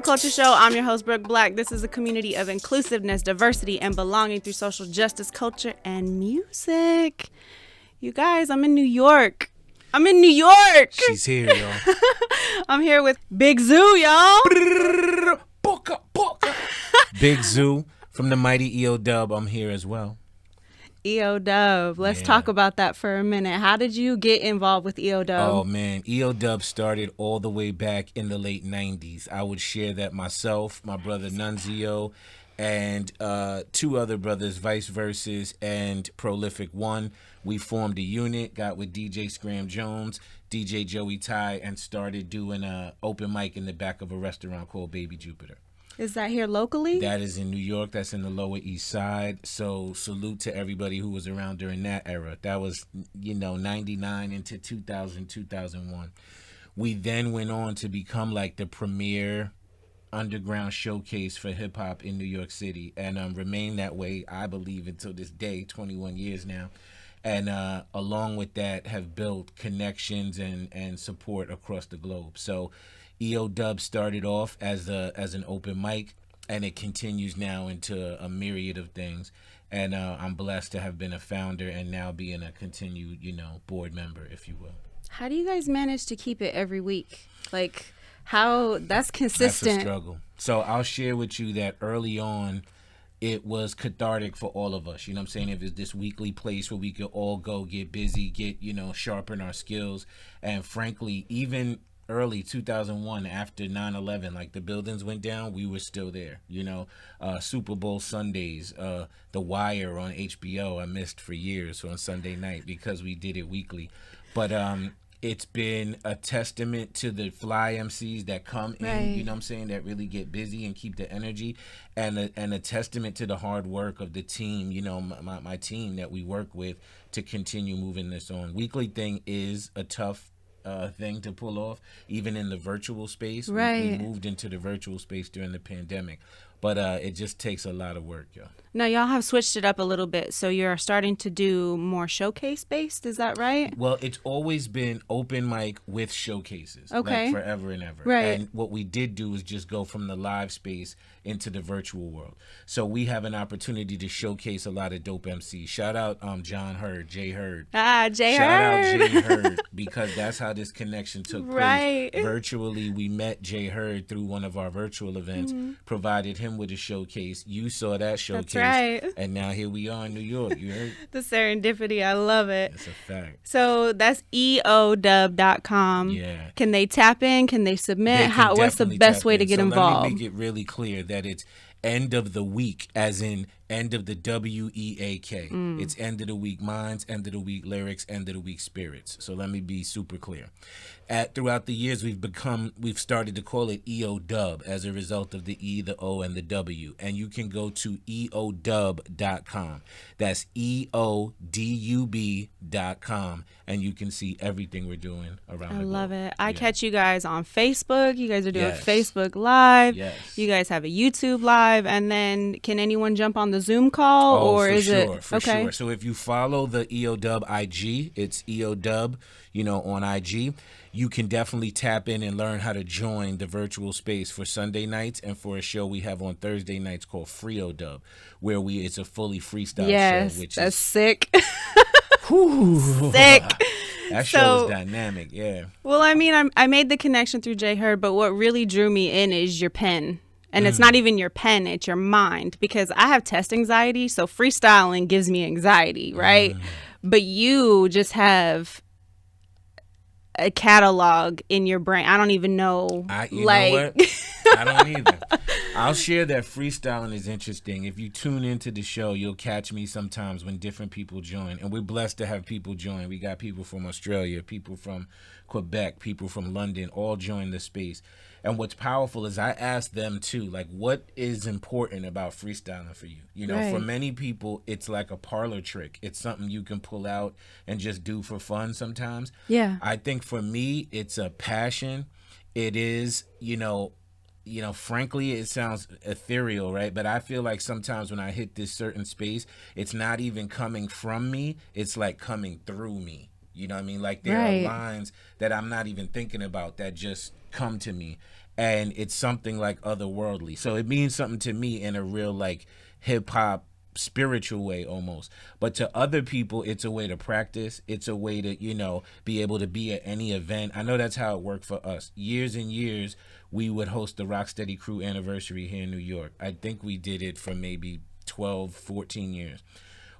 Culture Show. I'm your host, Brooke Black. This is a community of inclusiveness, diversity, and belonging through social justice, culture, and music. You guys, I'm in New York. She's here, y'all. I'm here with Big Zoo, y'all. Big Zoo from the mighty EOW. I'm here as well. EOW. Let's talk about that for a minute. How did you get involved with EOW? Oh, man. EOW started all the way back in the late 90s. I would share that myself, my brother Nunzio, and two other brothers, Vice Versus and Prolific One. We formed a unit, got with DJ Scram Jones, DJ Joey Ty, and started doing an open mic in the back of a restaurant called Baby Jupiter. Is that here locally? That is in New York. That's in the Lower East Side. So salute to everybody who was around during that era. That was, 99 into 2000, 2001. We then went on to become like the premier underground showcase for hip hop in New York City, and remain that way, I believe, until this day, 21 years now. And along with that, have built connections and support across the globe. So EOW started off as an open mic, and it continues now into a myriad of things. And I'm blessed to have been a founder and now being a continued, board member, if you will. How do you guys manage to keep it every week? Like, how that's consistent? That's a struggle. So I'll share with you that early on, it was cathartic for all of us. You know what I'm saying? If it's this weekly place where we could all go get busy, get, sharpen our skills. And frankly, even early 2001, after 9/11, like the buildings went down, we were still there. Super Bowl Sundays, The Wire on HBO, I missed for years on Sunday night because we did it weekly. But it's been a testament to the fly MCs that come in, right. That really get busy and keep the energy, and a testament to the hard work of the team, my team that we work with to continue moving this on. Weekly thing is a tough thing to pull off, even in the virtual space. Right. We moved into the virtual space during the pandemic, but it just takes a lot of work, yo. Now, y'all have switched it up a little bit, so you're starting to do more showcase-based, is that right? Well, it's always been open mic with showcases, okay, like forever and ever. Right. And what we did do is just go from the live space into the virtual world. So we have an opportunity to showcase a lot of dope MCs. Shout out John Hurd, Jay Hurd. Jay Shout Hurd. out Jay Hurd, because that's how this connection took right. place. Virtually, we met Jay Hurd through one of our virtual events, provided him with a showcase. You saw that showcase. That's right. And now here we are in New York. You heard? The serendipity. I love it. That's a fact. So that's EOW.com. Yeah. Can they tap in? Can they submit? What's the best way to get involved? Let me make it really clear that it's end of the week, as in end of the WEAK. It's end of the week minds, end of the week lyrics, end of the week spirits. So let me be super clear. Throughout the years, we've started to call it EOW as a result of the E, the O, and the W. And you can go to EOW.com. That's EODUB.com. And you can see everything we're doing around the globe. I love it. I catch you guys on Facebook. You guys are doing Facebook Live. Yes. You guys have a YouTube Live. And then can anyone jump on the Zoom call? Oh, or for is sure, it for okay? sure. So if you follow the EOW IG, it's EOW, on IG. You can definitely tap in and learn how to join the virtual space for Sunday nights and for a show we have on Thursday nights called FREESTYLE, where it's a fully freestyle show. Which that's is sick. sick. That show is dynamic, yeah. Well, I mean, I made the connection through Jay Hurd, but what really drew me in is your pen. And it's not even your pen, it's your mind. Because I have test anxiety, so freestyling gives me anxiety, right? But you just have a catalog in your brain. I don't even know. You know what? I don't either. I'll share that freestyling is interesting. If you tune into the show, you'll catch me sometimes when different people join. And we're blessed to have people join. We got people from Australia, people from Quebec, people from London, all join the space. And what's powerful is I ask them too, like, what is important about freestyling for you? You know, for many people, it's like a parlor trick. It's something you can pull out and just do for fun sometimes. Yeah. I think for me, it's a passion. It is, frankly, it sounds ethereal, right? But I feel like sometimes when I hit this certain space, it's not even coming from me. It's like coming through me. You know what I mean? Like there are lines that I'm not even thinking about that just come to me. And it's something like otherworldly. So it means something to me in a real like hip hop spiritual way almost. But to other people, it's a way to practice. It's a way to, be able to be at any event. I know that's how it worked for us. Years and years, we would host the Rocksteady Crew anniversary here in New York. I think we did it for maybe 12, 14 years.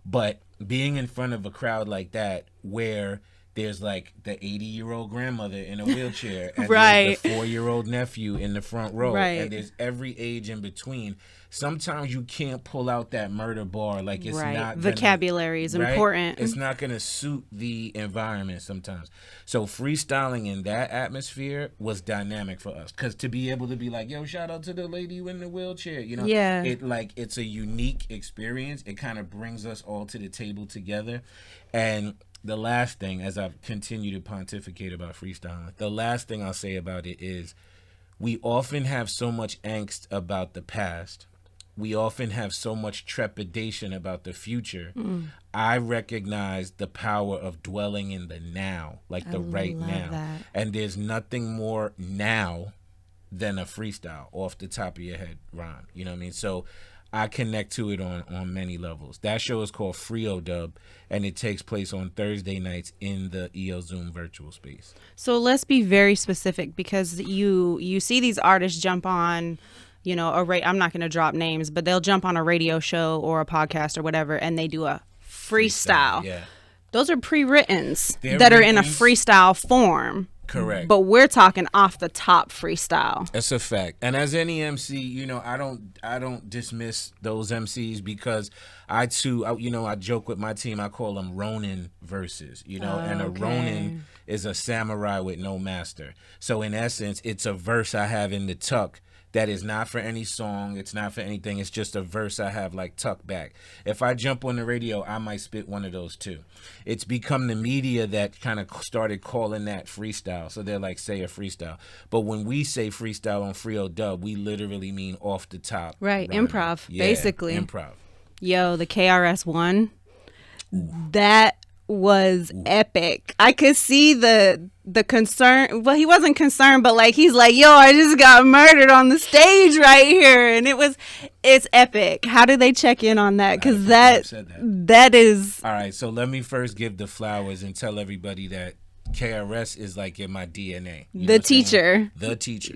But being in front of a crowd like that where there's like the 80-year-old grandmother in a wheelchair and there's the 4-year-old nephew in the front row and there's every age in between. Sometimes you can't pull out that murder bar. Like it's not vocabulary is important. It's not going to suit the environment sometimes. So freestyling in that atmosphere was dynamic for us because to be able to be like, yo, shout out to the lady in the wheelchair, it's a unique experience. It kind of brings us all to the table together. And the last thing, as I continue to pontificate about freestyling, the last thing I'll say about it is we often have so much angst about the past. We often have so much trepidation about the future. I recognize the power of dwelling in the now, like the right now. That. And there's nothing more now than a freestyle off the top of your head rhyme. You know what I mean? So I connect to it on many levels. That show is called FREESTYLE, and it takes place on Thursday nights in the EO Zoom virtual space. So let's be very specific because you see these artists jump on, I'm not going to drop names, but they'll jump on a radio show or a podcast or whatever, and they do a freestyle. Yeah. Those are pre-writtens that are in a freestyle form. Correct. But we're talking off the top freestyle. That's a fact. And as any MC, I don't dismiss those MCs because I joke with my team. I call them Ronin verses, and a Ronin is a samurai with no master. So in essence, it's a verse I have in the tuck that is not for any song. It's not for anything. It's just a verse I have like tucked back. If I jump on the radio, I might spit one of those too. It's become the media that kind of started calling that freestyle. So they're like, say a freestyle. But when we say freestyle on FREESTYLE, we literally mean off the top. Right. Running. Improv, basically. Improv. Yo, the KRS One, that was epic. I could see the concern. Well, he wasn't concerned, but like he's like, yo, I just got murdered on the stage right here, and it's epic. How do they check in on that? Because that is all right. So let me first give the flowers and tell everybody that KRS is like in my DNA. The teacher.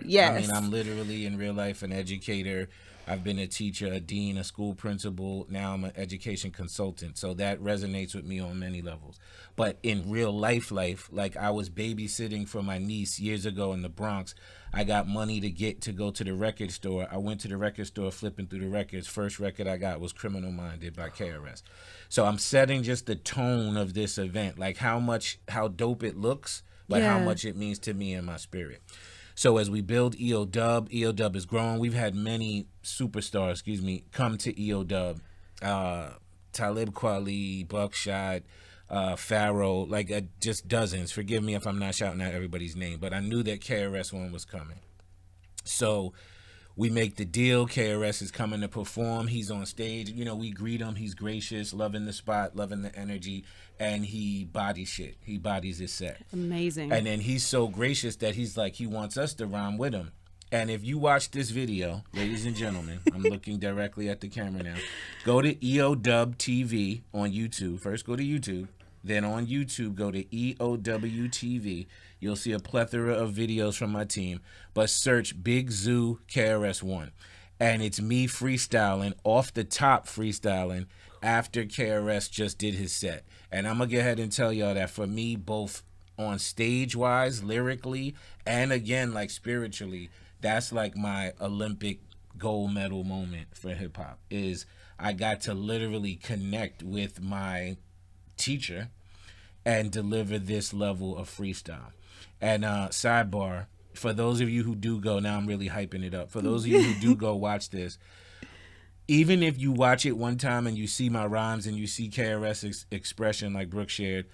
Yes. I mean, I'm literally in real life an educator. I've been a teacher, a dean, a school principal. Now I'm an education consultant. So that resonates with me on many levels. But in real life, like I was babysitting for my niece years ago in the Bronx. I got money to go to the record store. I went to the record store flipping through the records. First record I got was Criminal Minded by KRS. So I'm setting just the tone of this event, like how dope it looks, but how much it means to me and my spirit. So as we build EOW is growing. We've had many superstars, come to EOW. Talib Kweli, Buckshot, Pharaoh, just dozens. Forgive me if I'm not shouting out everybody's name, but I knew that KRS-One was coming. So we make the deal. KRS is coming to perform. He's on stage. We greet him. He's gracious, loving the spot, loving the energy, and he bodies shit. He bodies his set. Amazing. And then he's so gracious that he's like, he wants us to rhyme with him. And if you watch this video, ladies and gentlemen, I'm looking directly at the camera now. Go to EOW TV on YouTube. First, go to YouTube. Then on YouTube, go to EOW TV. You'll see a plethora of videos from my team. But search Big Zoo KRS-One. And it's me freestyling, off the top freestyling, after KRS just did his set. And I'm going to go ahead and tell y'all that for me, both on stage-wise, lyrically, and again, like spiritually, that's like my Olympic gold medal moment for hip hop is I got to literally connect with my teacher and deliver this level of freestyle. And sidebar, for those of you who do go, now I'm really hyping it up. For those of you who do go watch this, even if you watch it one time and you see my rhymes and you see KRS expression like Brooke shared,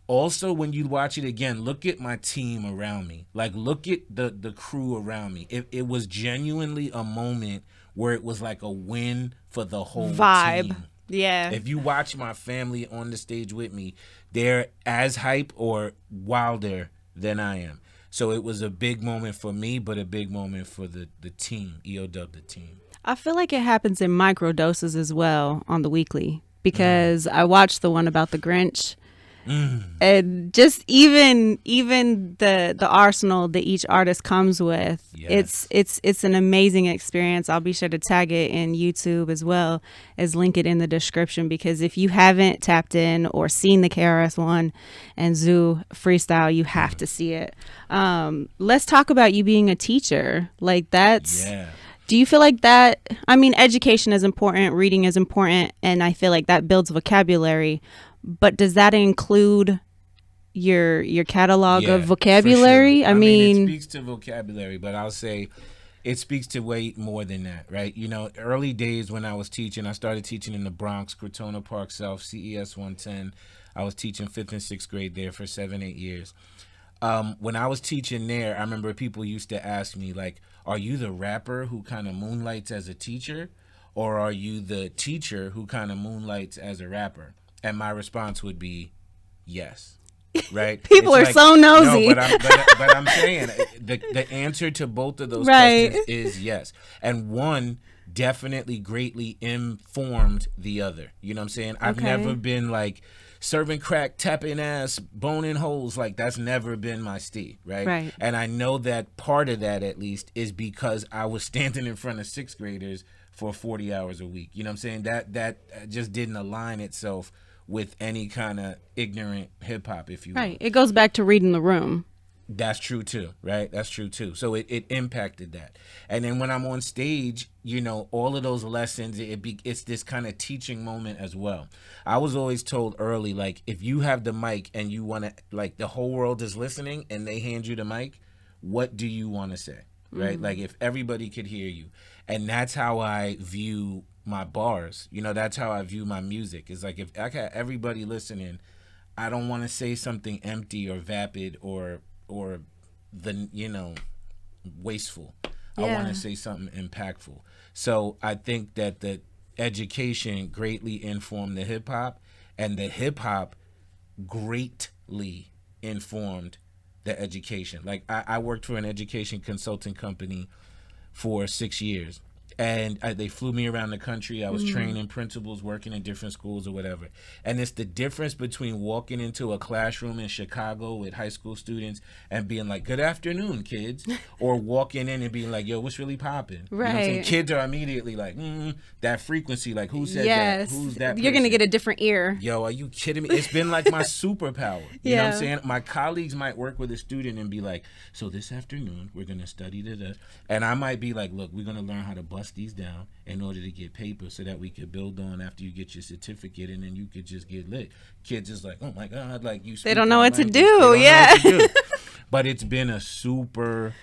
also when you watch it again, look at my team around me. Like, look at the crew around me. It was genuinely a moment where it was like a win for the whole vibe. team. Yeah. If you watch my family on the stage with me, they're as hype or wilder than I am. So it was a big moment for me, but a big moment for the team, EOW, the team. I feel like it happens in micro doses as well on the weekly, because I watched the one about the Grinch. And just even the arsenal that each artist comes with, Yes. it's an amazing experience. I'll be sure to tag it in YouTube as well as link it in the description, because if you haven't tapped in or seen the KRS One and Zoo freestyle, you have to see it. Let's talk about you being a teacher. Like, that's do you feel like that? I mean, education is important, reading is important, and I feel like that builds vocabulary. But does that include your catalog of vocabulary? Sure. I mean, it speaks to vocabulary, but I'll say it speaks to way more than that, right? You know, early days when I was teaching, I started teaching in the Bronx, Crotona Park South, CES 110. I was teaching 5th and 6th grade there for 7-8 years. When I was teaching there, I remember people used to ask me, like, are you the rapper who kind of moonlights as a teacher, or are you the teacher who kind of moonlights as a rapper? And my response would be yes, right? People are so nosy. No, but I'm saying the answer to both of those questions is yes. And one definitely greatly informed the other. You know what I'm saying? I've never been like serving crack, tapping ass, boning holes. Like, that's never been my steed, right? And I know that part of that, at least, is because I was standing in front of 6th graders for 40 hours a week. You know what I'm saying? That just didn't align itself with any kind of ignorant hip hop, if you will. Right. It goes back to reading the room. That's true too, right? That's true too. So it impacted that. And then when I'm on stage, you know, all of those lessons, it's this kind of teaching moment as well. I was always told early, like, if you have the mic and you want to, like, the whole world is listening and they hand you the mic, what do you want to say, right? Like, if everybody could hear you. And that's how I view my bars. You know, that's how I view my music. It's like, if I got everybody listening, I don't want to say something empty or vapid or the, you know, wasteful. I want to say something impactful. So I think that the education greatly informed the hip hop, and the hip hop greatly informed the education. Like, I worked for an education consulting company for 6 years. And they flew me around the country. I was training principals, working in different schools or whatever. And it's the difference between walking into a classroom in Chicago with high school students and being like, good afternoon, kids. Or walking in and being like, yo, what's really popping? Right. You know what I'm saying? Kids are immediately like, that frequency, like, who said that? Who's that person? You're going to get a different ear. Yo, are you kidding me? It's been like my superpower. You know what I'm saying? My colleagues might work with a student and be like, so this afternoon, we're going to study this. And I might be like, look, we're going to learn how to bust these down in order to get paper so that we could build on after you get your certificate, and then you could just get lit. Kids is like, oh my God, like, you they don't know what to do. But it's been a super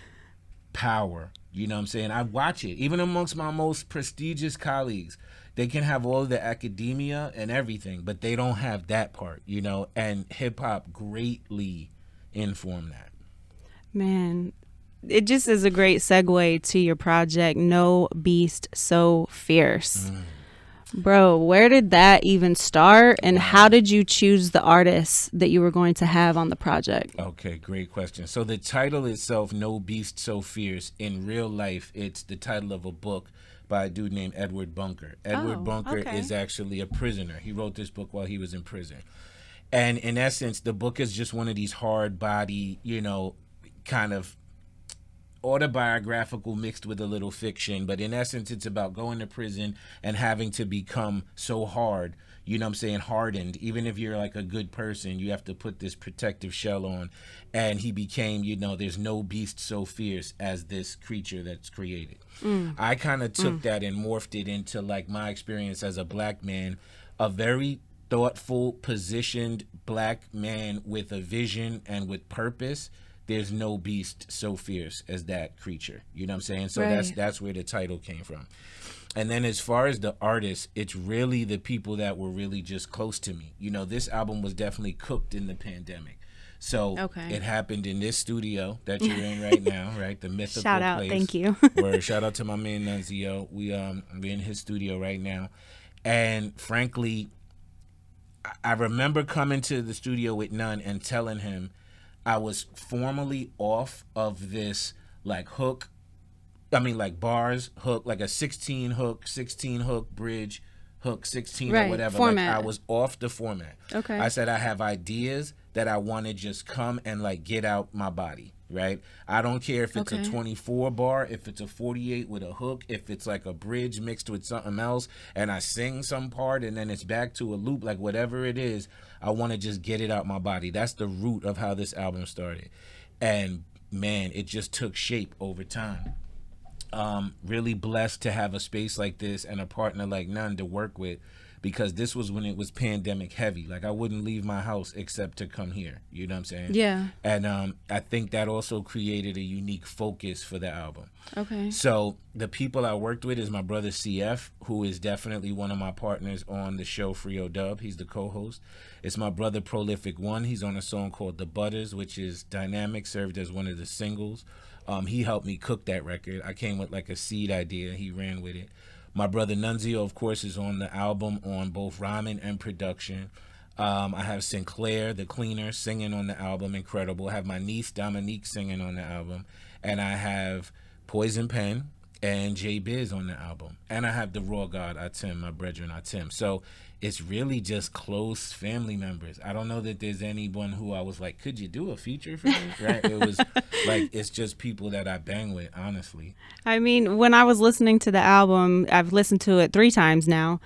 power. You know what I'm saying? I watch it. Even amongst my most prestigious colleagues, they can have all of the academia and everything, but they don't have that part, you know, and hip hop greatly informed that. Man, it just is a great segue to your project, No Beast So Fierce. Bro, where did that even start, and how did you choose the artists that you were going to have on the project? Okay, great question. So the title itself, No Beast So Fierce, in real life, it's the title of a book by a dude named Edward Bunker. Edward Bunker is actually a prisoner. He wrote this book while he was in prison. And in essence, the book is just one of these hard body, you know, kind of autobiographical mixed with a little fiction, but in essence it's about going to prison and having to become so hard, you know what I'm saying, hardened. Even if you're like a good person, you have to put this protective shell on. And he became, you know, there's no beast so fierce as this creature that's created. I kind of took that and morphed it into like my experience as a black man, a very thoughtful, positioned black man with a vision and with purpose. There's no beast so fierce as that creature. You know what I'm saying? So that's where the title came from. And then as far as the artists, it's really the people that were really just close to me. You know, this album was definitely cooked in the pandemic. So it happened in this studio that you're in right now, right? The mythical shout out, place. thank you. Where shout out to my man Nunzio. We're in his studio right now. And frankly, I remember coming to the studio with Nun and telling him I was formally off of this like bars, hook, like a 16 hook bridge, hook 16 or whatever. Format. Like I was off the format. Okay. I said I have ideas that I want to just come and like get out my body, right? I don't care if it's a 24 bar, if it's a 48 with a hook, if it's like a bridge mixed with something else, and I sing some part and then it's back to a loop, like whatever it is, I want to just get it out my body. That's the root of how this album started. And man, it just took shape over time. Really blessed to have a space like this and a partner like Nun to work with, because this was when it was pandemic heavy. Like I wouldn't leave my house except to come here. You know what I'm saying? Yeah. And I think that also created a unique focus for the album. Okay. So the people I worked with is my brother CF, who is definitely one of my partners on the show FREESTYLE. He's the co-host. It's my brother Prolific One. He's on a song called The Butters, which is dynamic, served as one of the singles. He helped me cook that record. I came with like a seed idea. He ran with it. My brother Nunzio, of course, is on the album on both rhyming and production. I have Sinclair, the cleaner, singing on the album. Incredible. I have my niece Dominique singing on the album. And I have Poison Pen and J Biz on the album. And I have the Raw God, Atim, my brethren, Atim. So it's really just close family members. I don't know that there's anyone who I was like, could you do a feature for me? Right? It was like, it's just people that I bang with, honestly. I mean, when I was listening to the album, I've listened to it 3 times now.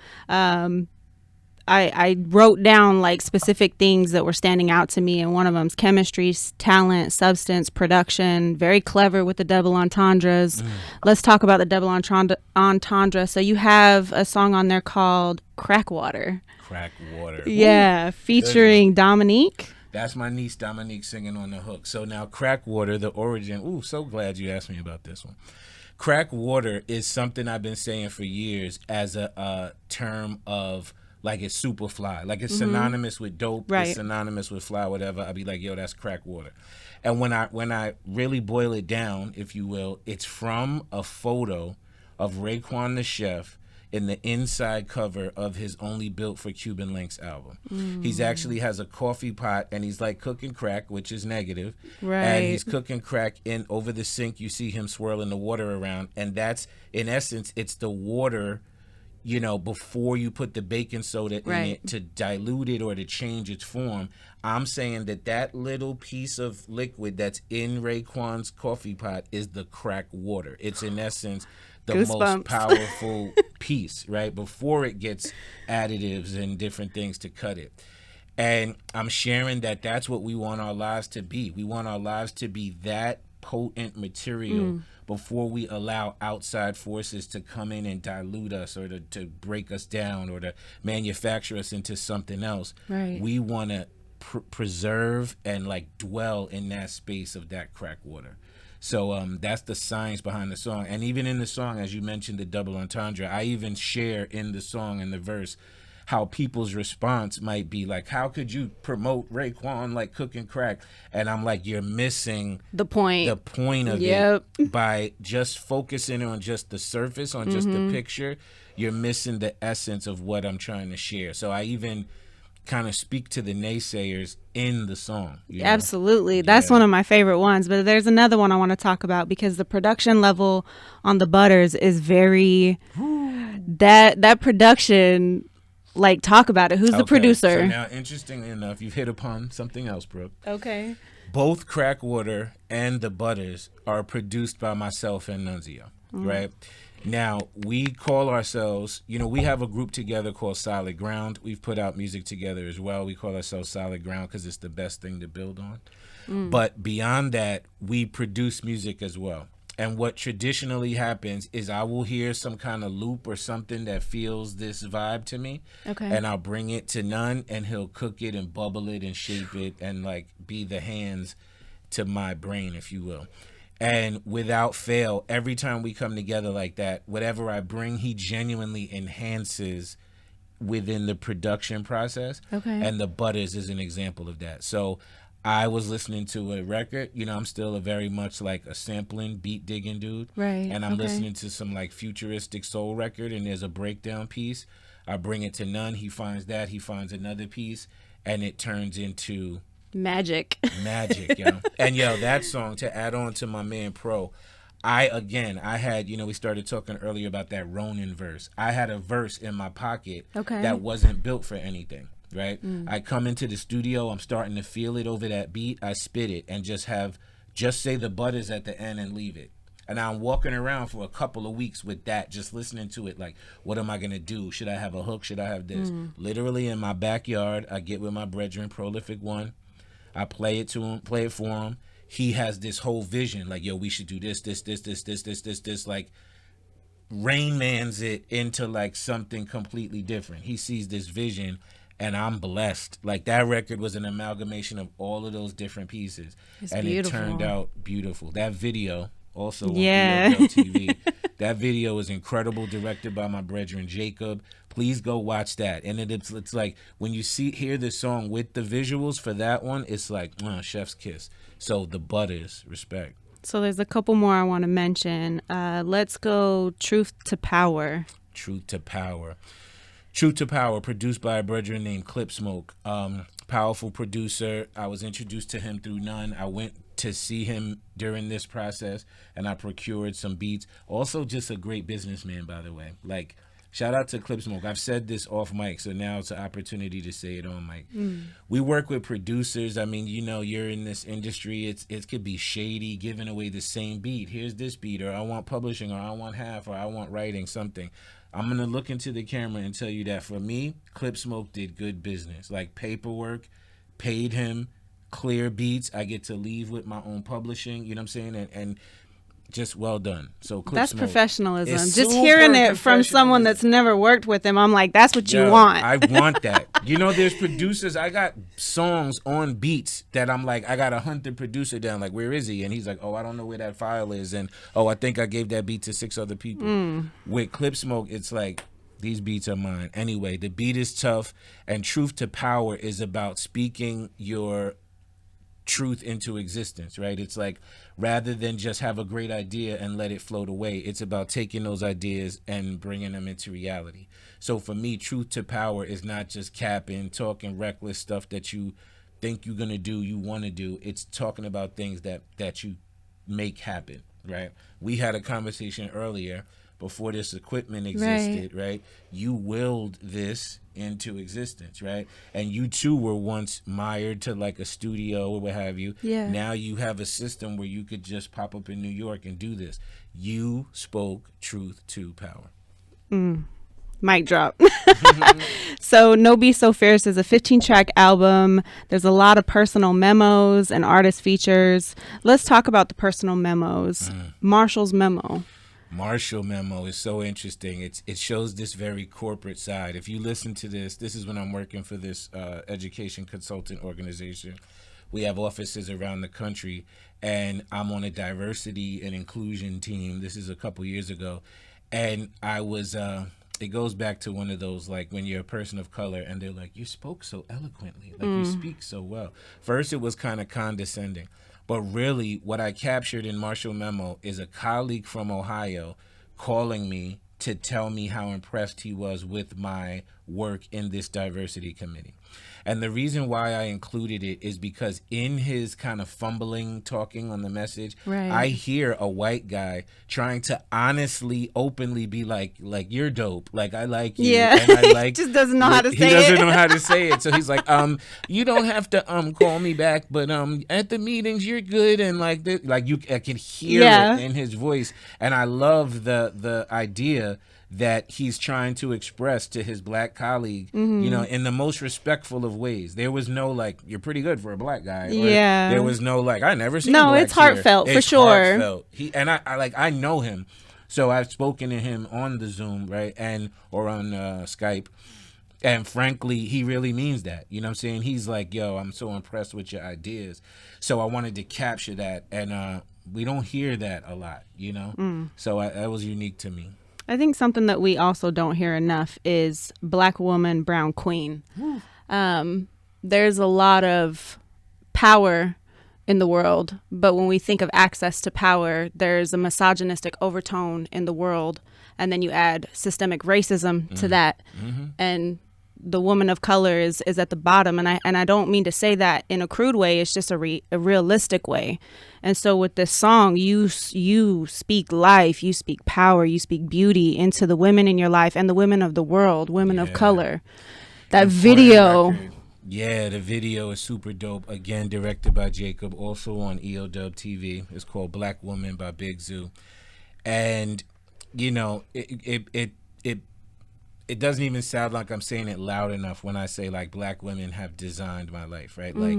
I wrote down like specific things that were standing out to me, and one of them's chemistry, talent, substance, production. Very clever with the double entendres. Let's talk about the double entendre. So you have a song on there called Crack Water. Crack Water. Yeah, featuring Dominique. That's my niece Dominique singing on the hook. So now Crack Water, the origin. Ooh, so glad you asked me about this one. Crack Water is something I've been saying for years as a term of, like, it's super fly. Like, it's synonymous with dope. Right. It's synonymous with fly, whatever. I'll be like, yo, that's crack water. And when I really boil it down, if you will, it's from a photo of Raekwon the Chef in the inside cover of his Only Built for Cuban Links album. He's actually has a coffee pot, and he's like cooking crack, which is negative. Right. And he's cooking crack in over the sink. You see him swirling the water around. And that's, in essence, it's the water, you know, before you put the baking soda in it to dilute it or to change its form. I'm saying that little piece of liquid that's in Raekwon's coffee pot is the crack water. It's in essence the most powerful piece, right? Before it gets additives and different things to cut it. And I'm sharing that that's what we want our lives to be. We want our lives to be that potent material before we allow outside forces to come in and dilute us or to break us down or to manufacture us into something else. Right. We want to preserve and like dwell in that space of that crack water. So that's the science behind the song. And even in the song, as you mentioned, the double entendre, I even share in the song and the verse how people's response might be like, how could you promote Raekwon like cooking crack? And I'm like, you're missing the point of it by just focusing on just the surface, on just the picture. You're missing the essence of what I'm trying to share. So I even kind of speak to the naysayers in the song. You know? Absolutely. That's one of my favorite ones. But there's another one I want to talk about because the production level on the Butters is very that production. Like, talk about it. Who's the producer? So now, interestingly enough, you've hit upon something else, Brooke. Okay. Both Crackwater and the Butters are produced by myself and Nunzio, right? Now, we call ourselves, we have a group together called Solid Ground. We've put out music together as well. We call ourselves Solid Ground because it's the best thing to build on. But beyond that, we produce music as well. And what traditionally happens is I will hear some kind of loop or something that feels this vibe to me. Okay. And I'll bring it to Nun, and he'll cook it and bubble it and shape it and like be the hands to my brain, if you will. And without fail, every time we come together like that, whatever I bring, he genuinely enhances within the production process. Okay. And the Butters is an example of that. So I was listening to a record. I'm still a very much like a sampling, beat digging dude. Right. And I'm listening to some like futuristic soul record, and there's a breakdown piece. I bring it to Nun. He finds that. He finds another piece, and it turns into magic. Yo. And that song, to add on to my man Pro, I had, we started talking earlier about that Ronin verse. I had a verse in my pocket that wasn't built for anything, right? I come into the studio, I'm starting to feel it over that beat, I spit it and just say the Butters at the end and leave it. And I'm walking around for a couple of weeks with that, just listening to it, like, what am I going to do? Should I have a hook? Should I have this? Literally in my backyard, I get with my brethren, Prolific One. I play it to him, play it for him. He has this whole vision, like, we should do this, like Rain Man's it into like something completely different. He sees this vision, and I'm blessed. Like, that record was an amalgamation of all of those different pieces. And beautiful. It turned out beautiful. That video also on TV. That video is incredible, directed by my brethren Jacob. Please go watch that. And it's like when you hear the song with the visuals for that one, it's like chef's kiss. So the Butters, respect. So there's a couple more I want to mention. Let's go Truth to Power. Truth to Power. Truth to Power, produced by a brethren named Clip Smoke. Powerful producer. I was introduced to him through Nun. I went to see him during this process, and I procured some beats. Also, just a great businessman, by the way. Like, shout out to Clip Smoke. I've said this off mic, so now it's an opportunity to say it on mic. We work with producers. I mean, you're in this industry. It could be shady, giving away the same beat. Here's this beat, or I want publishing, or I want half, or I want writing, something. I'm going to look into the camera and tell you that for me, Clip Smoke did good business. Like, paperwork, paid him, clear beats. I get to leave with my own publishing, you know what I'm saying? And just well done. So Clip that's Smoke, professionalism. Just hearing it from someone that's never worked with him, I'm like, that's what you want. I want that. There's producers. I got songs on beats that I'm like, I got to hunt the producer down. Like, where is he? And he's like, oh, I don't know where that file is. And, oh, I think I gave that beat to 6 other people. With Clip Smoke, it's like, these beats are mine. Anyway, the beat is tough. And Truth to Power is about speaking your truth into existence, right? It's like, rather than just have a great idea and let it float away, it's about taking those ideas and bringing them into reality. So for me, Truth to Power is not just capping, talking reckless stuff that you think you're gonna do, you want to do. It's talking about things that you make happen, right? We had a conversation earlier before this equipment existed, right? You willed this into existence, right? And you too were once mired to like a studio or what have you. Yeah. Now you have a system where you could just pop up in New York and do this. You spoke truth to power. Mic drop. So No Be So Fierce is a 15-track album. There's a lot of personal memos and artist features. Let's talk about the personal memos. Marshall's memo. Marshall memo is so interesting. It shows this very corporate side. If you listen to this is when I'm working for this education consultant organization. We have offices around the country, and I'm on a diversity and inclusion team. This is a couple years ago, and I was it goes back to one of those, like, when you're a person of color and they're like, you spoke so eloquently, like you speak so well. First it was kind of condescending. But really, what I captured in Marshall Memo is a colleague from Ohio calling me to tell me how impressed he was with my work in this diversity committee. And the reason why I included it is because in his kind of fumbling talking on the message, I hear a white guy trying to honestly, openly be like you're dope, like I like you, and I like. Just doesn't know how to say it. He doesn't know how to say it, so he's like, you don't have to call me back, but at the meetings you're good, and like I can hear it in his voice, and I love the idea that he's trying to express to his black colleague, you know, in the most respectful of ways. There was no like, you're pretty good for a black guy. Or there was no like, I never seen. No, it's heartfelt for sure. Heartfelt. I know him, so I've spoken to him on the Zoom, right, or on Skype, and frankly, he really means that. You know what I'm saying? He's like, yo, I'm so impressed with your ideas. So I wanted to capture that, and we don't hear that a lot, you know. So that was unique to me. I think something that we also don't hear enough is Black woman, brown queen. There's a lot of power in the world, but when we think of access to power, there's a misogynistic overtone in the world, and then you add systemic racism to that, and the woman of color is at the bottom, and I don't mean to say that in a crude way. It's just a realistic way. And so with this song, you speak life, you speak power, you speak beauty into the women in your life and the women of the world, women of color. That video. Yeah, the video is super dope. Again, directed by Jacob, also on EOW TV. It's called Black Woman by Big Zoo. And, you know, it doesn't even sound like I'm saying it loud enough when I say like black women have designed my life, right? Like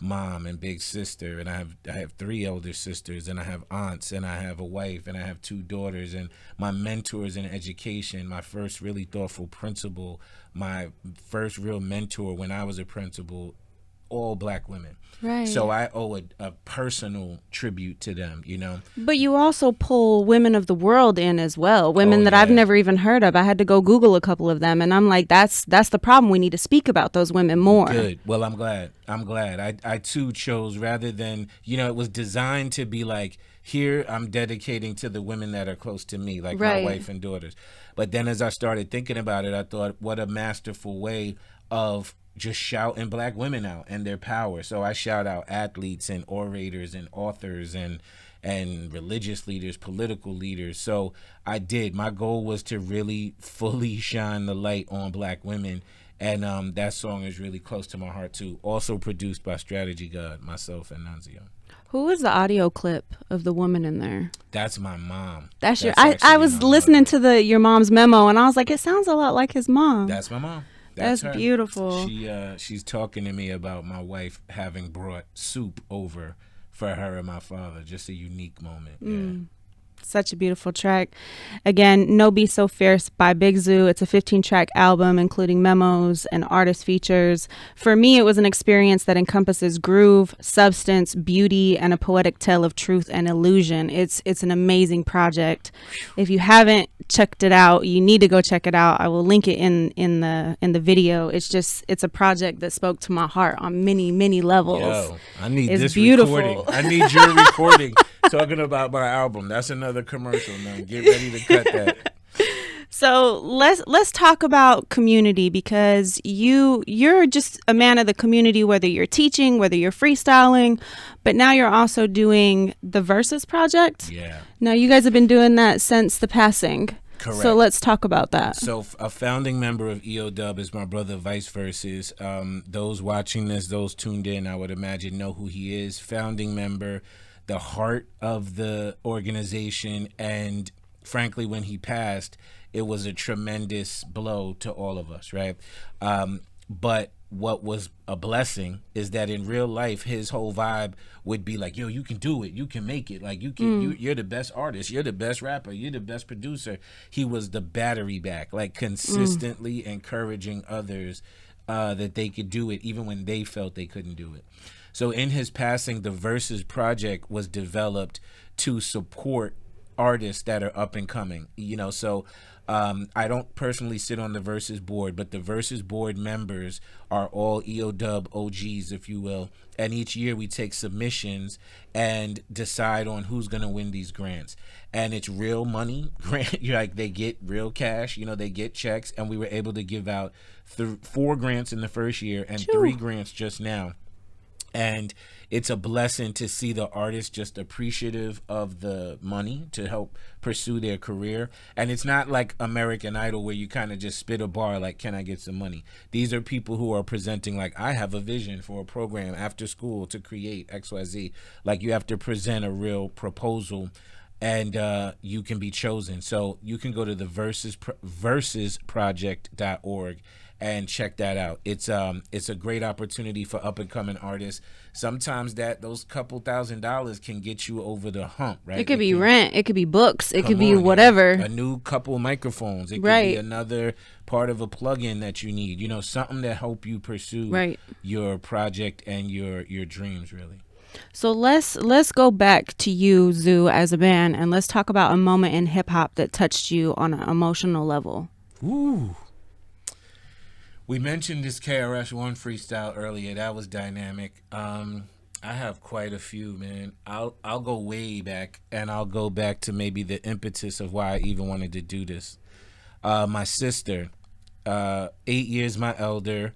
mom and big sister, and I have 3 elder sisters, and I have aunts, and I have a wife, and I have 2 daughters, and my mentors in education, my first really thoughtful principal, my first real mentor when I was a principal, all black women. Right. So I owe a personal tribute to them, you know. But you also pull women of the world in as well, women that I've never even heard of. I had to go Google a couple of them, and I'm like, that's the problem. We need to speak about those women more. Good. Well, I'm glad. I too chose, rather than, you know, it was designed to be like, here I'm dedicating to the women that are close to me, like my wife and daughters. But then as I started thinking about it, I thought, what a masterful way of just shouting black women out and their power. So I shout out athletes and orators and authors and religious leaders, political leaders. So I did. My goal was to really fully shine the light on black women. And that song is really close to my heart too. Also produced by Strategy God, myself, and Nunzio. Who is the audio clip of the woman in there? That's my mom. That's your. I was listening to your mom's memo, and I was like, it sounds a lot like his mom. That's my mom. That's her. Beautiful. She's talking to me about my wife having brought soup over for her and my father. Just a unique moment. Yeah. Such a beautiful track. Again, No Be So Fierce by Big Zoo. It's a 15-track album, including memos and artist features. For me, it was an experience that encompasses groove, substance, beauty, and a poetic tale of truth and illusion. It's an amazing project. If you haven't checked it out, you need to go check it out. I will link it in the video. It's a project that spoke to my heart on many levels. Yo, I need this beautiful recording. I need your recording talking about my album. That's another commercial now. Get ready to cut that. So let's talk about community, because you're just a man of the community, whether you're teaching, whether you're freestyling, but now you're also doing the Versus Project. Yeah. Now you guys have been doing that since the passing. Correct. So let's talk about that. So a founding member of EOW is my brother Vice Versus. Those watching this, those tuned in, I would imagine know who he is. Founding member, the heart of the organization, and frankly, when he passed, it was a tremendous blow to all of us, right? But what was a blessing is that in real life, his whole vibe would be like, yo, you can do it. You can make it. Like, you're the best artist. You're the best rapper. You're the best producer. He was the battery back, like consistently encouraging others that they could do it, even when they felt they couldn't do it. So in his passing, the Versus Project was developed to support artists that are up and coming, so I don't personally sit on the Versus board, but the Versus board members are all EOW OGs, if you will, and each year we take submissions and decide on who's going to win these grants. And it's real money grant. Like, they get real cash, they get checks, and we were able to give out 4 grants in the first year and 3 grants just now. And it's a blessing to see the artists just appreciative of the money to help pursue their career. And it's not like American Idol where you kind of just spit a bar like, can I get some money? These are people who are presenting like, I have a vision for a program after school to create XYZ. Like, you have to present a real proposal, and you can be chosen. So you can go to the versusproject.org and check that out. It's a great opportunity for up and coming artists. Sometimes those couple $1,000s can get you over the hump, right? It could be rent, it could be books, it could be whatever. A new couple microphones, it could be another part of a plug-in that you need. Something to help you pursue your project and your dreams, really. So let's go back to you, Zoo, as a band, and let's talk about a moment in hip hop that touched you on an emotional level. Ooh. We mentioned this KRS-One freestyle earlier. That was dynamic. I have quite a few, man. I'll go way back, and I'll go back to maybe the impetus of why I even wanted to do this. My sister, 8 years my elder,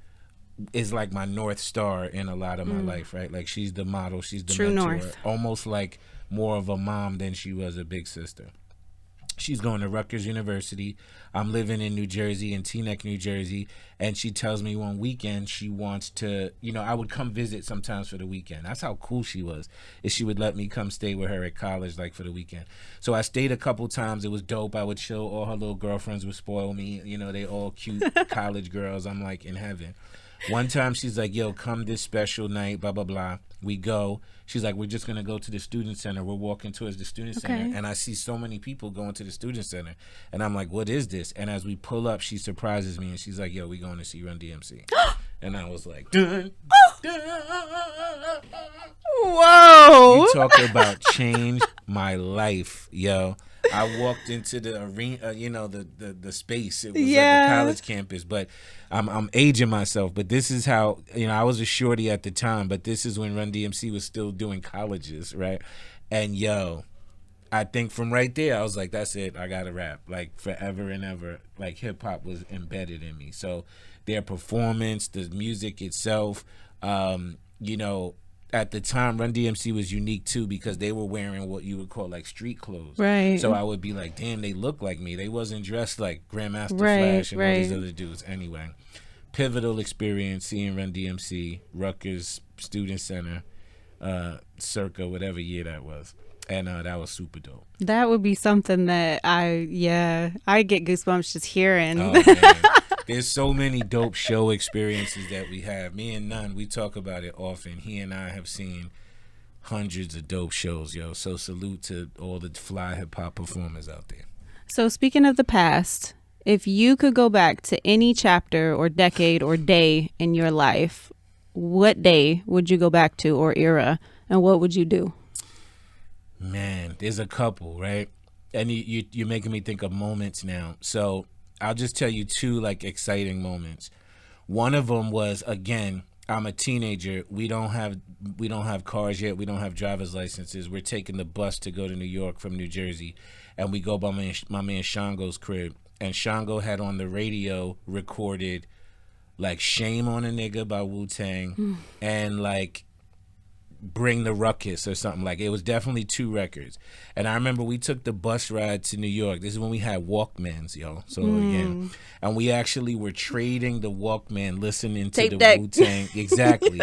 is like my North Star in a lot of my life, right? Like, she's the model, she's the True mentor, North. almost like more of a mom than she was a big sister. She's going to Rutgers University. I'm living in New Jersey, in Teaneck, New Jersey, and she tells me one weekend she wants to, I would come visit sometimes for the weekend. That's how cool she was, is she would let me come stay with her at college, like, for the weekend. So I stayed a couple times. It was dope. I would chill. All her little girlfriends would spoil me. They all cute college girls. I'm like in heaven. One time she's like, yo, come this special night, blah, blah, blah. We go. She's like, we're just going to go to the student center. We're walking towards the student center. And I see so many people going to the student center. And I'm like, what is this? And as we pull up, she surprises me. And she's like, yo, we going to see Run DMC. And I was like, dun, dun. Whoa. You talk about changed my life, yo. I walked into the arena, the space. It was like a college campus, but I'm aging myself. But this is how, I was a shorty at the time, but this is when Run DMC was still doing colleges, right? And yo, I think from right there, I was like, that's it. I got to rap. Like, forever and ever, like, hip hop was embedded in me. So their performance, the music itself, at the time, Run DMC was unique too because they were wearing what you would call like street clothes. Right. So I would be like, damn, they look like me. They wasn't dressed like Grandmaster Flash and all these other dudes. Anyway, pivotal experience seeing Run DMC, Rutgers Student Center, circa whatever year that was. And that was super dope. That would be something that I get goosebumps just hearing. Oh, man. There's so many dope show experiences that we have. Me and Nunn, we talk about it often. He and I have seen hundreds of dope shows, yo. So salute to all the fly hip hop performers out there. So speaking of the past, if you could go back to any chapter or decade or day in your life, what day would you go back to or era, and what would you do? Man, there's a couple, right? And you're making me think of moments now. So I'll just tell you 2 like exciting moments. One of them was, again, I'm a teenager. We don't have cars yet. We don't have driver's licenses. We're taking the bus to go to New York from New Jersey, and we go by my man Shango's crib. And Shango had on the radio recorded like "Shame on a Nigga" by Wu-Tang and like Bring the Ruckus or something. Like, it was definitely 2 records. And I remember we took the bus ride to New York. This is when we had Walkmans, yo. So again, and we actually were trading the Walkman, listening to the Wu-Tang. Exactly.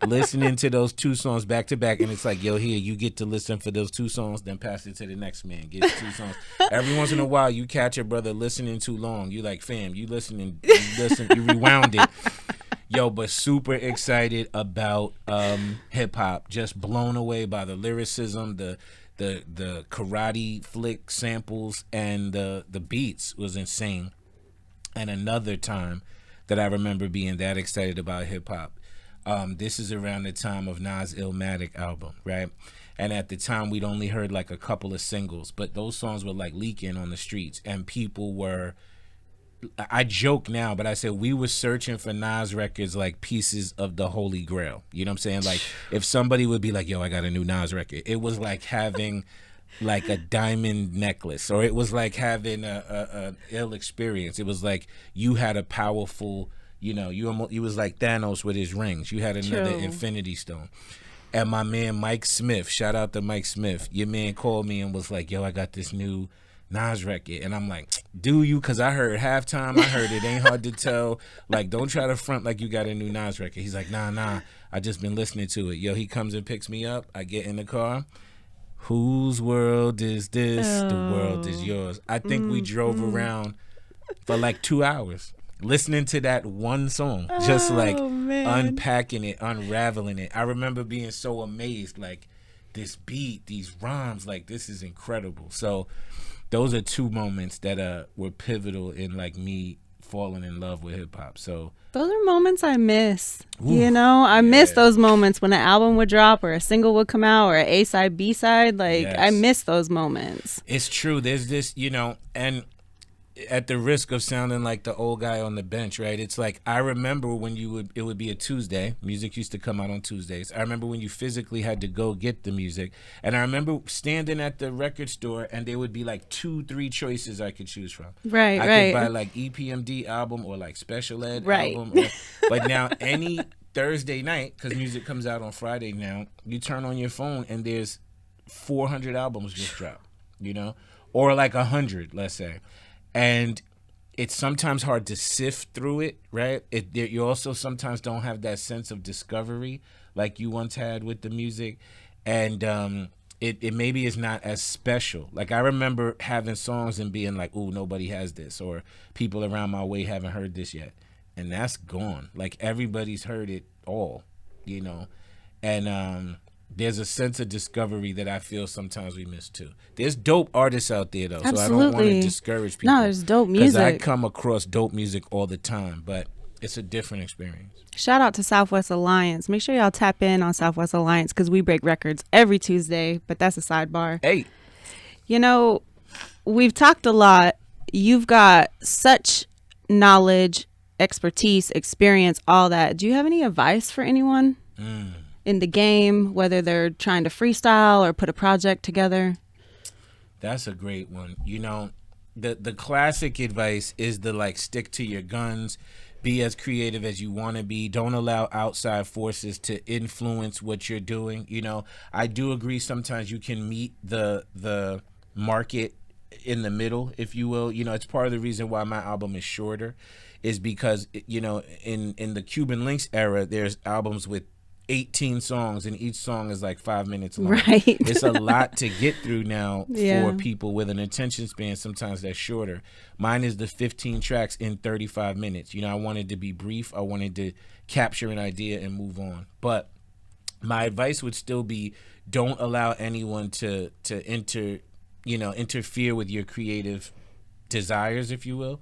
Listening to those 2 songs back to back. And it's like, yo, here, you get to listen for those 2 songs, then pass it to the next man. Get 2 songs. Every once in a while, you catch a brother listening too long. You like, fam, you you rewound it. Yo, but super excited about hip hop. Just blown away by the lyricism, the karate flick samples, and the beats was insane. And another time that I remember being that excited about hip hop, This is around the time of Nas Illmatic album, right? And at the time, we'd only heard like a couple of singles, but those songs were like leaking on the streets, and people were. I joke now, but I said we were searching for Nas records like pieces of the Holy Grail. You know what I'm saying? Like if somebody would be like, "Yo, I got a new Nas record," it was like having like a diamond necklace, or it was like having a ill experience. It was like you had a powerful, you was like Thanos with his rings. You had another Infinity Stone. And my man Mike Smith, shout out to Mike Smith, your man called me and was like, "Yo, I got this new Nas record," and I'm like, "Do you?" Because I heard halftime. I heard it ain't hard to tell. Like, don't try to front like you got a new Nas record. He's like, nah. I just been listening to it. Yo, he comes and picks me up. I get in the car. Whose world is this? The world is yours. I think we drove around for like 2 hours listening to that one song, just like unpacking it, unraveling it. I remember being so amazed, like this beat, these rhymes, like this is incredible. So those are two moments that were pivotal in like me falling in love with hip hop. So those are moments I miss. I miss those moments when an album would drop or a single would come out or an A side, B side. Like I miss those moments. It's true. There's this, and at the risk of sounding like the old guy on the bench, right? It's like I remember when it would be a Tuesday. Music used to come out on Tuesdays. I remember when you physically had to go get the music, and I remember standing at the record store, and there would be like 2-3 choices I could choose from. Right, I could buy like EPMD album or like Special Ed right. album. But now any Thursday night, because music comes out on Friday now, you turn on your phone and there's 400 albums just dropped, or like 100, let's say. And it's sometimes hard to sift through it, right? You also sometimes don't have that sense of discovery like you once had with the music. And it maybe is not as special. Like I remember having songs and being like, "Ooh, nobody has this," or people around my way haven't heard this yet. And that's gone. Like everybody's heard it all, And there's a sense of discovery that I feel sometimes we miss too. There's dope artists out there though, Absolutely. so I don't want to discourage people. No, there's dope music. Because I come across dope music all the time, but it's a different experience. Shout out to Southwest Alliance. Make sure y'all tap in on Southwest Alliance because we break records every Tuesday, but that's a sidebar. Hey. We've talked a lot. You've got such knowledge, expertise, experience, all that. Do you have any advice for anyone in the game, whether they're trying to freestyle or put a project together? That's a great one. The classic advice is to stick to your guns, be as creative as you want to be. Don't allow outside forces to influence what you're doing. I do agree sometimes you can meet the market in the middle, if you will. It's part of the reason why my album is shorter, is because in the Cuban Links era, there's albums with 18 songs and each song is like 5 minutes long. Right. It's a lot to get through now for people with an attention span sometimes that's shorter. Mine is the 15 tracks in 35 minutes. I wanted to be brief. I wanted to capture an idea and move on. But my advice would still be, don't allow anyone to interfere with your creative desires, if you will.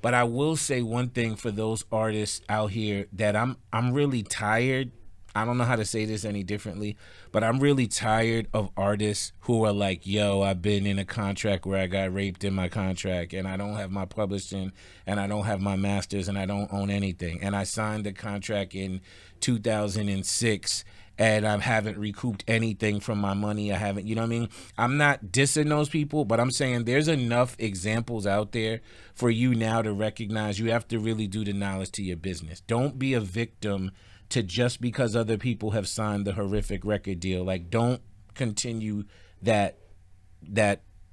But I will say one thing for those artists out here that I'm really tired. I don't know how to say this any differently, but I'm really tired of artists who are like, "Yo, I've been in a contract where I got raped in my contract, and I don't have my publishing, and I don't have my masters, and I don't own anything. And I signed the contract in 2006, and I haven't recouped anything from my money. I haven't," you know what I mean? I'm not dissing those people, but I'm saying there's enough examples out there for you now to recognize you have to really do the knowledge to your business. Don't be a victim to just because other people have signed the horrific record deal. Like, don't continue that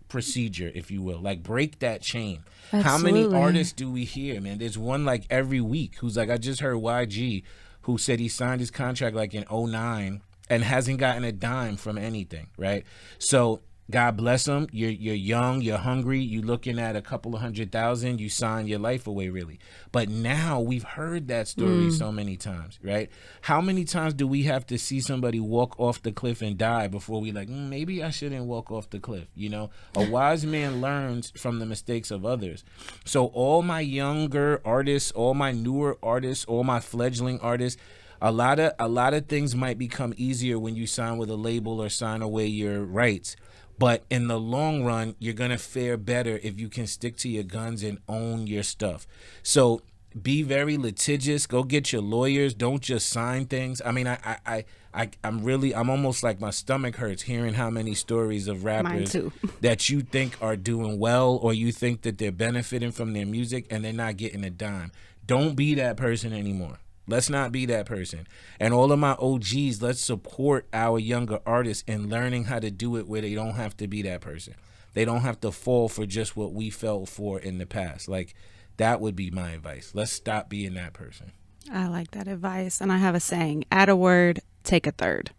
procedure, if you will. Like, break that chain. Absolutely. How many artists do we hear, man? There's one like every week who's like, I just heard YG, who said he signed his contract like in 2009 and hasn't gotten a dime from anything, right? So God bless him. You're young, you're hungry, you're looking at a couple of 100,000, you sign your life away, really. But now we've heard that story so many times, right? How many times do we have to see somebody walk off the cliff and die before we like, maybe I shouldn't walk off the cliff, A wise man learns from the mistakes of others. So all my younger artists, all my newer artists, all my fledgling artists, A lot of things might become easier when you sign with a label or sign away your rights. But in the long run, you're going to fare better if you can stick to your guns and own your stuff. So be very litigious. Go get your lawyers. Don't just sign things. I mean, I'm almost like my stomach hurts hearing how many stories of rappers that you think are doing well, or you think that they're benefiting from their music and they're not getting a dime. Don't be that person anymore. Let's not be that person. And all of my OGs, let's support our younger artists in learning how to do it where they don't have to be that person. They don't have to fall for just what we fell for in the past. Like, that would be my advice. Let's stop being that person. I like that advice. And I have a saying, add a word, take a third.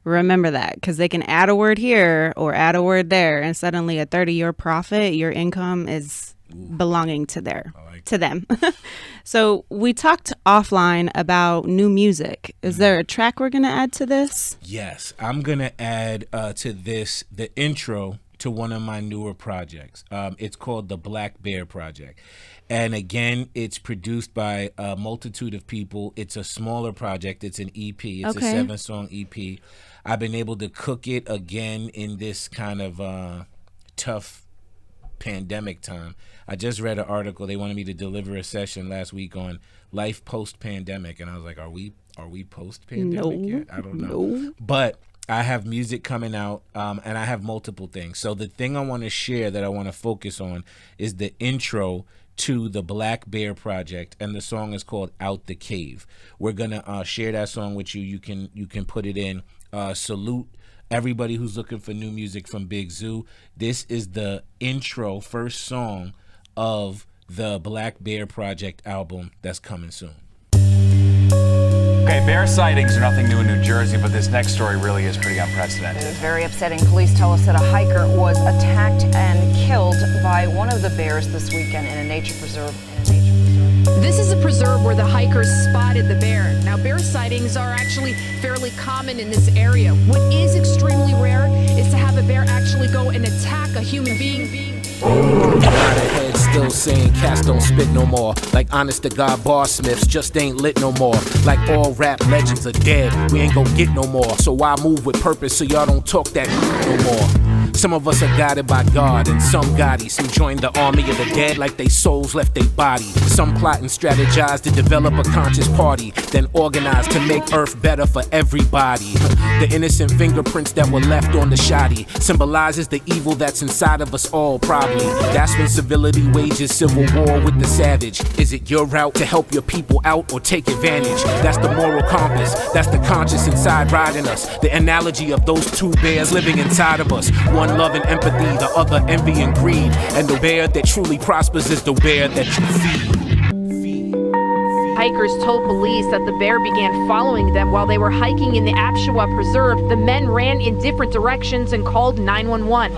Remember that, because they can add a word here or add a word there, and suddenly a third of your profit, your income is belonging to them. So we talked offline about new music. Is there a track we're going to add to this? Yes, I'm going to add to this the intro to one of my newer projects. It's called the Black Bear Project. And again, it's produced by a multitude of people. It's a smaller project. It's an EP. It's a 7-song EP. I've been able to cook it again in this kind of tough pandemic time. I just read an article. They wanted me to deliver a session last week on life post-pandemic, and I was like, are we post-pandemic yet? I don't know. No. But I have music coming out, and I have multiple things. So the thing I want to share that I want to focus on is the intro to the Black Bear Project, and the song is called Out the Cave. We're gonna share that song with you. You can put it in. Salute everybody who's looking for new music from Big Zoo. This is the intro, first song of the Black Bear Project album that's coming soon. Okay, bear sightings are nothing new in New Jersey, but this next story really is pretty unprecedented. It was very upsetting. Police tell us that a hiker was attacked and killed by one of the bears this weekend in a nature preserve. This is a preserve where the hikers spotted the bear. Now, bear sightings are actually fairly common in this area. What is extremely rare is to have a bear actually go and attack a human being. Head still saying cats don't spit no more. Like honest to God bar smiths just ain't lit no more. Like all rap legends are dead, we ain't gon' get no more. So I move with purpose so y'all don't talk that no more. Some of us are guided by God, and some Gotties who joined the army of the dead like they souls left their body. Some plot and strategize to develop a conscious party, then organize to make Earth better for everybody. The innocent fingerprints that were left on the shoddy symbolizes the evil that's inside of us all, probably. That's when civility wages civil war with the savage. Is it your route to help your people out or take advantage? That's the moral compass, that's the conscience inside riding us. The analogy of those two bears living inside of us. One love and empathy, the other envy and greed. And the bear that truly prospers is the bear that you feed. Hikers told police that the bear began following them while they were hiking in the Apshawa Preserve. The men ran in different directions and called 911.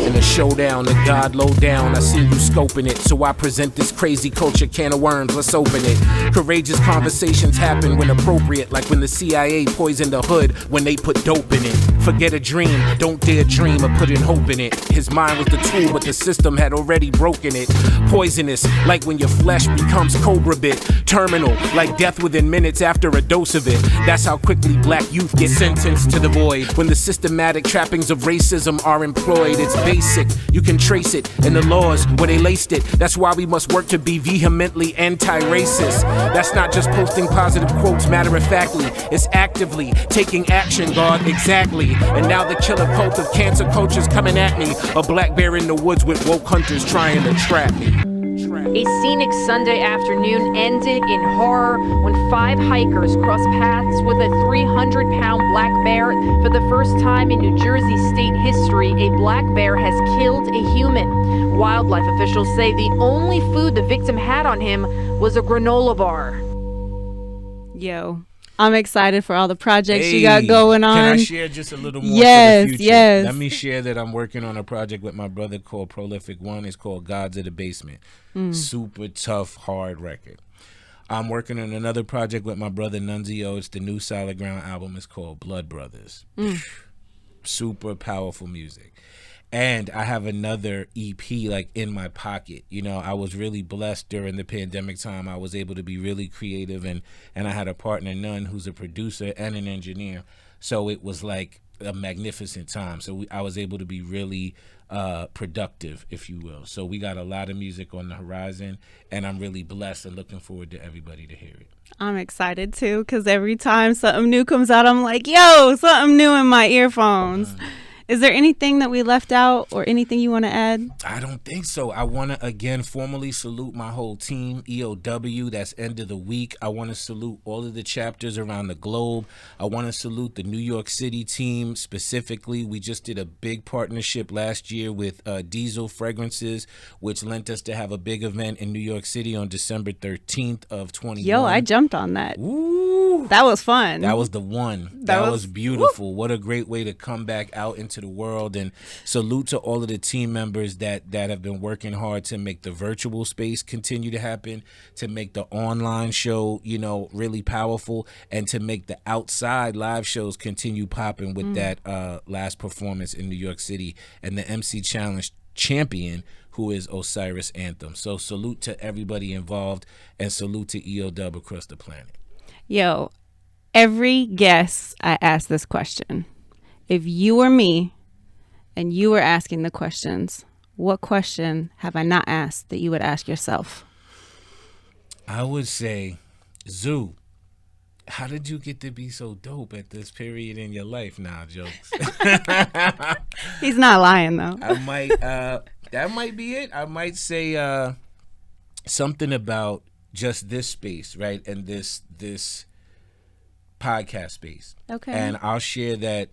In a showdown, the God low down, I see you scoping it. So I present this crazy culture can of worms, let's open it. Courageous conversations happen when appropriate, like when the CIA poisoned the hood when they put dope in it. Forget a dream, don't dare dream of putting hope in it. His mind was the tool, but the system had already broken it. Poisonous, like when your flesh becomes cobra bit. Terminal, like death within minutes after a dose of it. That's how quickly black youth get sentenced to the void. When the systematic trappings of racism are employed, it's basic. You can trace it in the laws where they laced it. That's why we must work to be vehemently anti-racist. That's not just posting positive quotes matter-of-factly. It's actively taking action, God, exactly. And now the killer cult of cancer culture's coming at me. A black bear in the woods with woke hunters trying to trap me. A scenic Sunday afternoon ended in horror when 5 hikers crossed paths with a 300-pound black bear. For the first time in New Jersey state history, a black bear has killed a human. Wildlife officials say the only food the victim had on him was a granola bar. Yo, I'm excited for all the projects you got going on. Can I share just a little more for the future? Yes. Let me share that I'm working on a project with my brother called Prolific One. It's called Gods of the Basement. Super tough, hard record. I'm working on another project with my brother Nunzio. It's the new Solid Ground album. It's called Blood Brothers. Super powerful music. And I have another EP like in my pocket. You know, I was really blessed during the pandemic time. I was able to be really creative, and I had a partner, Nunn, who's a producer and an engineer. So it was like a magnificent time. So I was able to be really productive, if you will. So we got a lot of music on the horizon, and I'm really blessed and looking forward to everybody to hear it. I'm excited too, because every time something new comes out, I'm like, yo, something new in my earphones. Is there anything that we left out or anything you want to add? I don't think so. I want to, again, formally salute my whole team, EOW. That's end of the week. I want to salute all of the chapters around the globe. I want to salute the New York City team specifically. We just did a big partnership last year with DIESEL Fragrances, which lent us to have a big event in New York City on December 13th of 21. Yo, I jumped on that. Ooh. That was fun. That was the one. That was beautiful. Woo. What a great way to come back out into the world. And salute to all of the team members that have been working hard to make the virtual space continue to happen, to make the online show, you know, really powerful, and to make the outside live shows continue popping with that last performance in New York City and the MC Challenge champion, who is Osiris Anthem. So salute to everybody involved, and salute to EOW across the planet. Yo, every guest I ask this question. If you were me and you were asking the questions, what question have I not asked that you would ask yourself? I would say, Zoo, how did you get to be so dope at this period in your life? Nah, jokes. He's not lying, though. I might, that might be it. I might say something about just this space, right? And this podcast space. Okay. And I'll share that,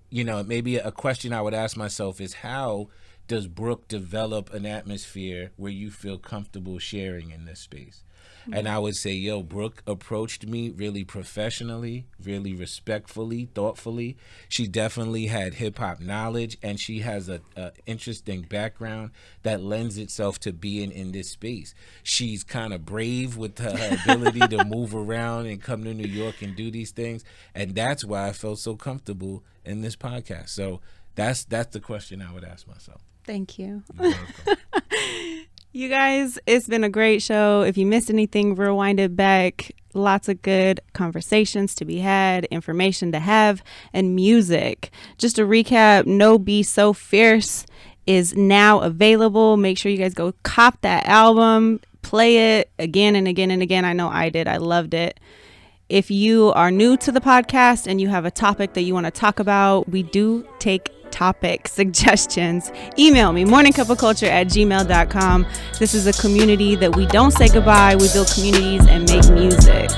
you know, maybe a question I would ask myself is, how does Brooke develop an atmosphere where you feel comfortable sharing in this space? And I would say, yo, Brooke approached me really professionally, really respectfully, thoughtfully. She definitely had hip-hop knowledge, and she has a interesting background that lends itself to being in this space. She's kind of brave with her ability to move around and come to New York and do these things, and that's why I felt so comfortable in this podcast. So that's the question I would ask myself. Thank you. You're welcome. You guys, it's been a great show. If you missed anything, rewind it back. Lots of good conversations to be had, information to have, and music. Just to recap, No Be So Fierce is now available. Make sure you guys go cop that album, play it again and again and again. I know I did. I loved it. If you are new to the podcast and you have a topic that you want to talk about, we do take topic suggestions. Email me, morningcupofculture@gmail.com. This is a community that we don't say goodbye. We build communities and make music.